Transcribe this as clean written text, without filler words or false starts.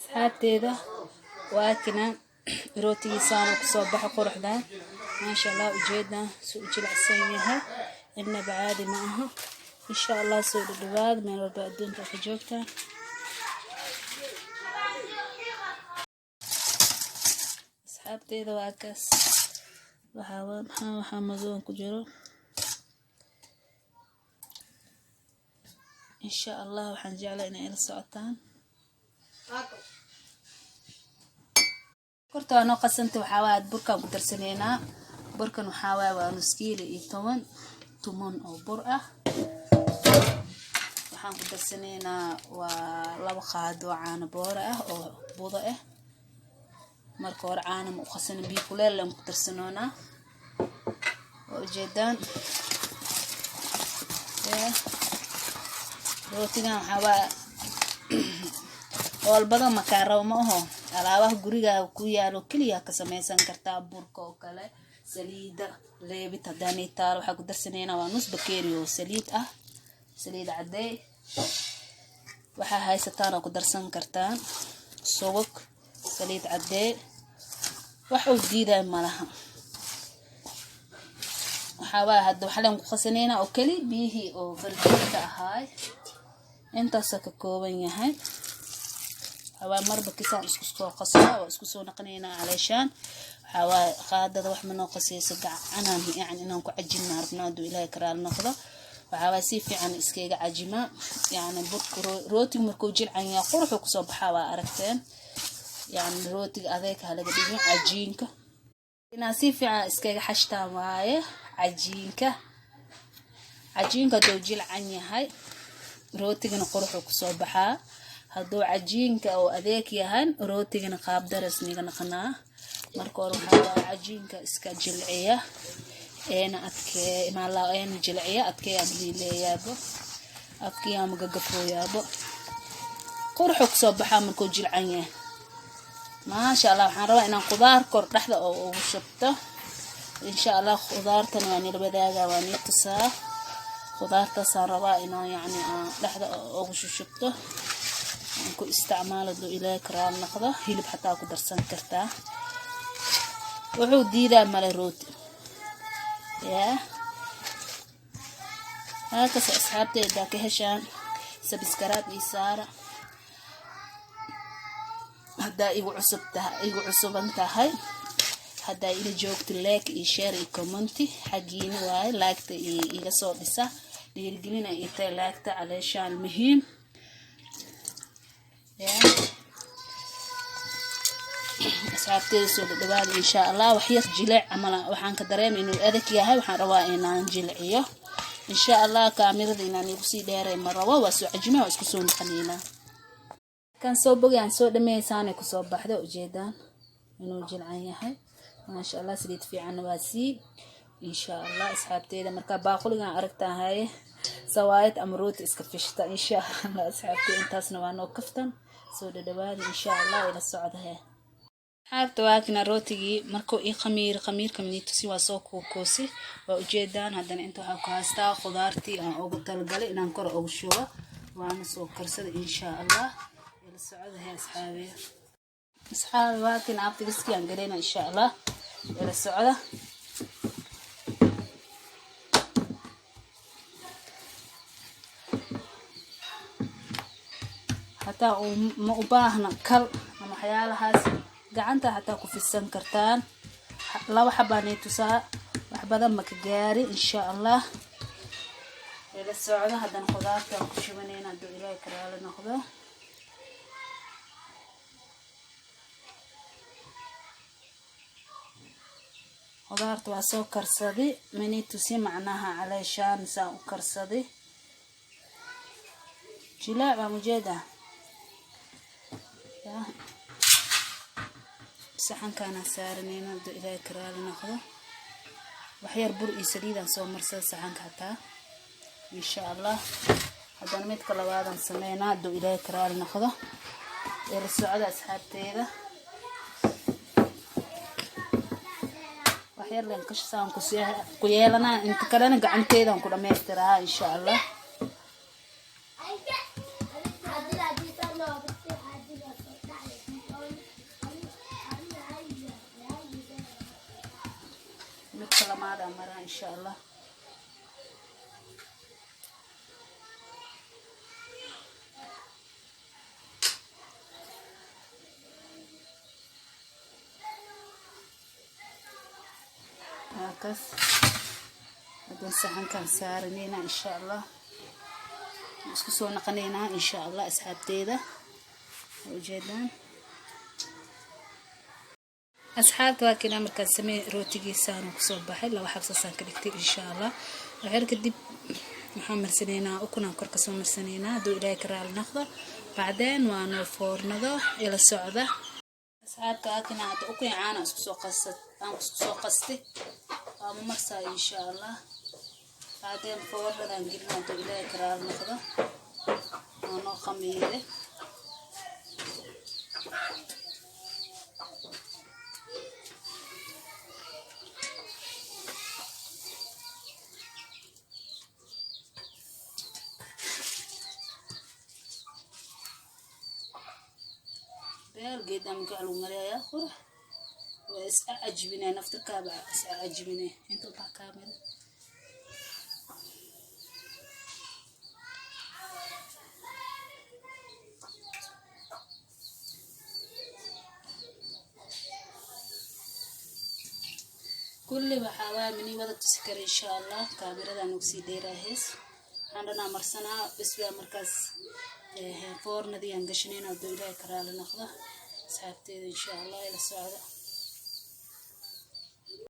asxaabteeda waa kina rootigiisaan ku soo baxo quruxdaan maasha Allah ujeedna soo jilicsan yahay inaba caadi ma aha insha Allah soo dhawaad meel walba adduunka ka joogtaan asxaabteeda waa kaas waxa madoon ku jiro insha Allah waxaan jeclahay inay ila socotaan korta noo qasanta waxa waa burka ku darsaneena burkan waxa waa nus kiilo iyo 10 tuman oo bur ah waxaan ku darsaneena waa 2 qaado caano boor ah oo budo ah marka hore caano u qasan biyo kuleel aan ku darsanoona oo jeedaan rootigan waxa waa walbada makaaro ma aho alaabaha guriga ku yaalo kaliya ka samaysan kartaa burka oo kale saliida leebit hadani taal waxa ku darsaneena waa nus bakeeri oo saliid ah saliid caday waxa haysataan oo ku darsan kartaan subag saliid caday wax uu diiday malaha waxa waa hadda waxa la ku qasaneena oo kali bihi oo farjiinta ahaay intaas ka kooban yahay waa marba kisaan isku soo qasna oo isku soo naqneena caleeshaan waxa qaadada wax ma noo qasayso gacanaan yani inaan ku cajino arbnaadu ilaahay karaal noqdo waxa si fiican iskaga cajima yani burka rootiga markuu jilcan yahay quruxu ku soo baxaa waa aragteen yani rootiga adeeg halaga dhigin cajiinka inaa si fiican iskaga xashtaa waaye cajiinka doo jilcan yahay rootigana quruxu ku soo baxaa haduu cajiinka oo adeeg yahay rootigana qaab darasniga naqnaa marka hore waxa cajiinka iska jilciya adkee maala jilciya adkee leeyaabo afkiya ma gagafooyaabo quruxu ku soo baxaa markuu jilcan yahay maasha Allah waxaan rabaa inaan qudaar kor dhaxda oo ugu shubto insha Allah qudaartan waa nila wadaaga waa nitusaa qudaarta saraba inaan yani dhaxda ugu shubto ku isticmaalo do ilaahay karaal noqdo hilib xataa ku darsan kartaa wuxuu diidaa mala rooti halkaas asxaabteeda ka heshaan subscribe ii saara haddaa igu cusuban tahay haddaa ila joogto like iyo share iyo comment xagiina waay like-ta iga soo dhisa dhiirigelina iyo tay like-ta caleeshaan muhiim asxaabteeda soo dhawaad insha Allah wax yar jilaac amala waxaan ka dareemay inuu adag yahay waxaan rabaa inaan jilciyo insha Allah kaamirada inaan igu sii dheeray ma rabo waa soo cajimo isku soo naqaneena kan soo bogaan soo dhameeysan ku soo baxdo ujeedaan inuu jilcan yahay maasha Allah saliid fiican waa sii insha Allah asxaabteeda marka baaquligan aragtahay sawaayad amrooti iska fishta insha Allah asxaabteeda intaasna waa noo kaftan soo dhawaad insha Allah ila socdahay xaabta waakina rootigi markuu ii khamiirka minitusi waa soo koosi waa ujeedaan hadana inta waxa ku haystaa qudaartii aan ugu talgalay inaan kor ugu shubo waana soo karsada insha Allah ila socdahay asxaabi waakina abtigiski aan galeyna insha Allah ila socda hataa ma u baahna kal ama waxyaalahaas gacanta hataa ku fidsan kartaan laba xabaan tusaa wax badan ma ka gaari insha Allah ila socda hadan qudaarta ku shubaneena doo ilaahay karaal noqdo qudaarta waa soo karsaday minitusi macnaha caleeshaan saan u karsaday jilaac waa mujeeda saxan kana saarneena doo ilaahay karaal noqdo wax yar bur iyo saliid aan soo marsada saxanka hataa insha Allah hadan mid kala waadan sameeyna doo ilaahay karaal noqdo ila socda asxaabteeda wax yar leen ka shaan ku yeelana inta kalena gacanteeda ku dhameystiraa insha Allah حمادة مرة إن شاء الله. هكذا بدون سحن كان سارنينا إن شاء الله. اسكسونا قنينا إن شاء الله أصحابتي ذا وجدان أصحابتي وكنا مركز سمي روتي سان وكسوب بحل لو حبس سان كدكتي إن شاء الله. وحير كدي محمد سنينا وكنا كركسو مرسنينا دو إلى كرال نخضة بعدين وانا فورنا ذا إلى السعودة. أصحابتي كنا أكوي عانا اسكسو قصتي ومرسا إن شاء الله. بعدين فورنا نجيبنا دو إلى كرال نخضة وانا خميرة قدام قالوا مريا خرح وأعجبني نفط الكابع أعجبني أنتوا طلع كامل. كل بحاول مني ولا تسكر إن شاء الله كاميرا نوكسي ديرا هيس عندنا مرسنا بس في مركز فورنا دي عندشنين ودو إلى كرال نخضة. أصحابتي إن شاء الله إلى السعودة.